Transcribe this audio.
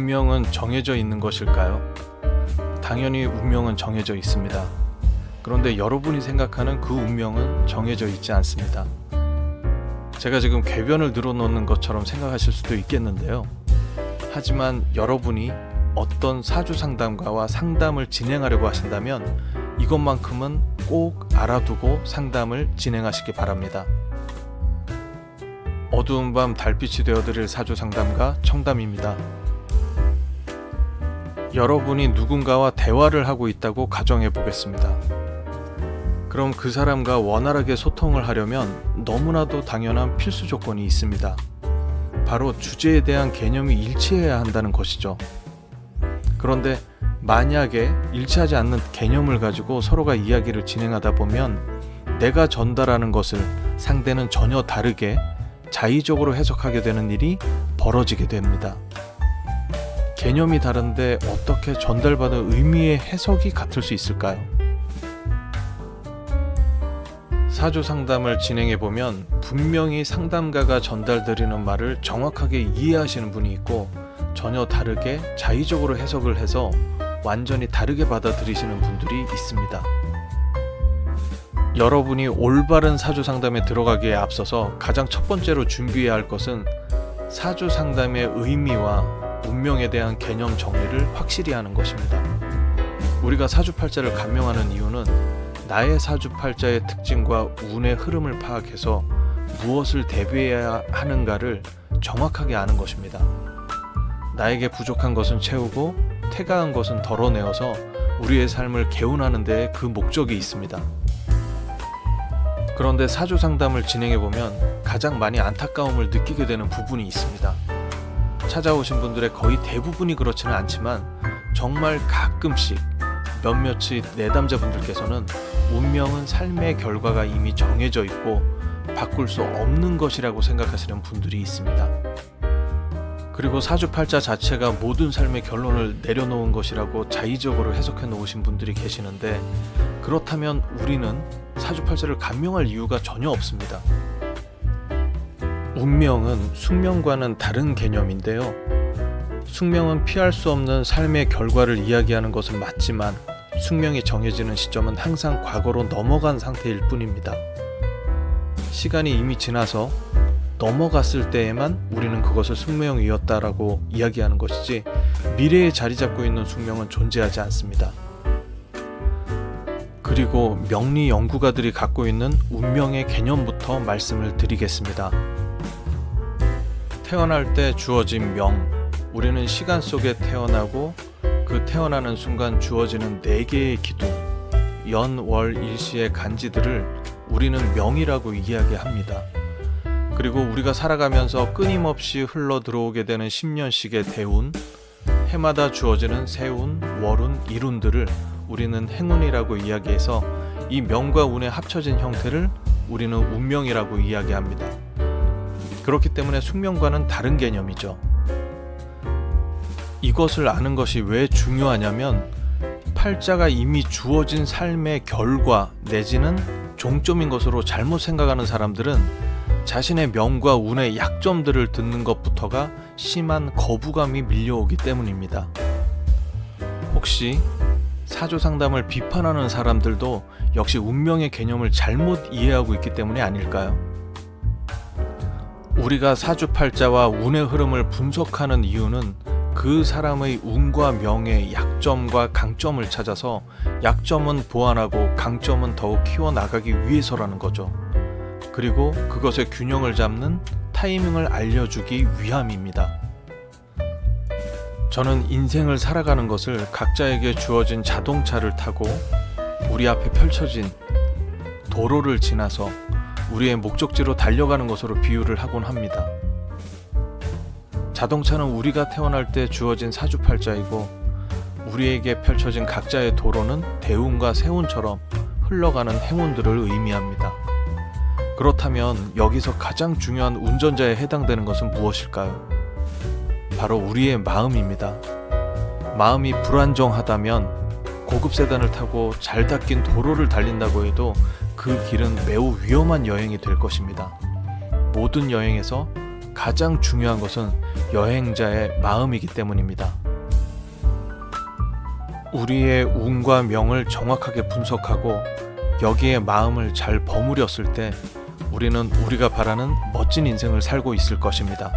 운명은 정해져 있는 것일까요? 당연히 운명은 정해져 있습니다. 그런데 여러분이 생각하는 그 운명은 정해져 있지 않습니다. 제가 지금 궤변을 늘어놓는 것처럼 생각하실 수도 있겠는데요. 하지만 여러분이 어떤 사주 상담가와 상담을 진행하려고 하신다면 이것만큼은 꼭 알아두고 상담을 진행하시기 바랍니다. 어두운 밤 달빛이 되어드릴 사주 상담가 청담입니다. 여러분이 누군가와 대화를 하고 있다고 가정해 보겠습니다. 그럼 그 사람과 원활하게 소통을 하려면 너무나도 당연한 필수 조건이 있습니다. 바로 주제에 대한 개념이 일치해야 한다는 것이죠. 그런데 만약에 일치하지 않는 개념을 가지고 서로가 이야기를 진행하다 보면 내가 전달하는 것을 상대는 전혀 다르게 자의적으로 해석하게 되는 일이 벌어지게 됩니다. 개념이 다른데 어떻게 전달받은 의미의 해석이 같을 수 있을까요? 사주 상담을 진행해보면 분명히 상담가가 전달드리는 말을 정확하게 이해하시는 분이 있고 전혀 다르게 자의적으로 해석을 해서 완전히 다르게 받아들이시는 분들이 있습니다. 여러분이 올바른 사주 상담에 들어가기에 앞서서 가장 첫 번째로 준비해야 할 것은 사주 상담의 의미와 운명에 대한 개념 정리를 확실히 하는 것입니다. 우리가 사주팔자를 감명하는 이유는 나의 사주팔자의 특징과 운의 흐름을 파악해서 무엇을 대비해야 하는가를 정확하게 아는 것입니다. 나에게 부족한 것은 채우고 태가한 것은 덜어내어서 우리의 삶을 개운하는 데에 그 목적이 있습니다. 그런데 사주 상담을 진행해보면 가장 많이 안타까움을 느끼게 되는 부분이 있습니다. 찾아오신 분들의 거의 대부분이 그렇지는 않지만 정말 가끔씩 몇몇의 내담자분들께서는 운명은 삶의 결과가 이미 정해져 있고 바꿀 수 없는 것이라고 생각하시는 분들이 있습니다. 그리고 사주팔자 자체가 모든 삶의 결론을 내려놓은 것이라고 자의적으로 해석해 놓으신 분들이 계시는데 그렇다면 우리는 사주팔자를 감명할 이유가 전혀 없습니다. 운명은 숙명과는 다른 개념인데요. 숙명은 피할 수 없는 삶의 결과를 이야기하는 것은 맞지만 숙명이 정해지는 시점은 항상 과거로 넘어간 상태일 뿐입니다. 시간이 이미 지나서 넘어갔을 때에만 우리는 그것을 숙명이었다라고 이야기하는 것이지 미래에 자리 잡고 있는 숙명은 존재하지 않습니다. 그리고 명리 연구가들이 갖고 있는 운명의 개념부터 말씀을 드리겠습니다. 태어날 때 주어진 명, 우리는 시간 속에 태어나고 그 태어나는 순간 주어지는 4개의 기둥, 연, 월, 일시의 간지들을 우리는 명이라고 이야기합니다. 그리고 우리가 살아가면서 끊임없이 흘러 들어오게 되는 10년씩의 대운, 해마다 주어지는 세운, 월운, 일운들을 우리는 행운이라고 이야기해서 이 명과 운의 합쳐진 형태를 우리는 운명이라고 이야기합니다. 그렇기 때문에 숙명과는 다른 개념이죠. 이것을 아는 것이 왜 중요하냐면 팔자가 이미 주어진 삶의 결과 내지는 종점인 것으로 잘못 생각하는 사람들은 자신의 명과 운의 약점들을 듣는 것부터가 심한 거부감이 밀려오기 때문입니다. 혹시 사주 상담을 비판하는 사람들도 역시 운명의 개념을 잘못 이해하고 있기 때문이 아닐까요? 우리가 사주팔자와 운의 흐름을 분석하는 이유는 그 사람의 운과 명의 약점과 강점을 찾아서 약점은 보완하고 강점은 더욱 키워나가기 위해서라는 거죠. 그리고 그것의 균형을 잡는 타이밍을 알려주기 위함입니다. 저는 인생을 살아가는 것을 각자에게 주어진 자동차를 타고 우리 앞에 펼쳐진 도로를 지나서 우리의 목적지로 달려가는 것으로 비유를 하곤 합니다. 자동차는 우리가 태어날 때 주어진 사주팔자이고 우리에게 펼쳐진 각자의 도로는 대운과 세운처럼 흘러가는 행운들을 의미합니다. 그렇다면 여기서 가장 중요한 운전자에 해당되는 것은 무엇일까요? 바로 우리의 마음입니다. 마음이 불안정하다면 고급 세단을 타고 잘 닦인 도로를 달린다고 해도 그 길은 매우 위험한 여행이 될 것입니다. 모든 여행에서 가장 중요한 것은 여행자의 마음이기 때문입니다. 우리의 운과 명을 정확하게 분석하고 여기에 마음을 잘 버무렸을 때 우리는 우리가 바라는 멋진 인생을 살고 있을 것입니다.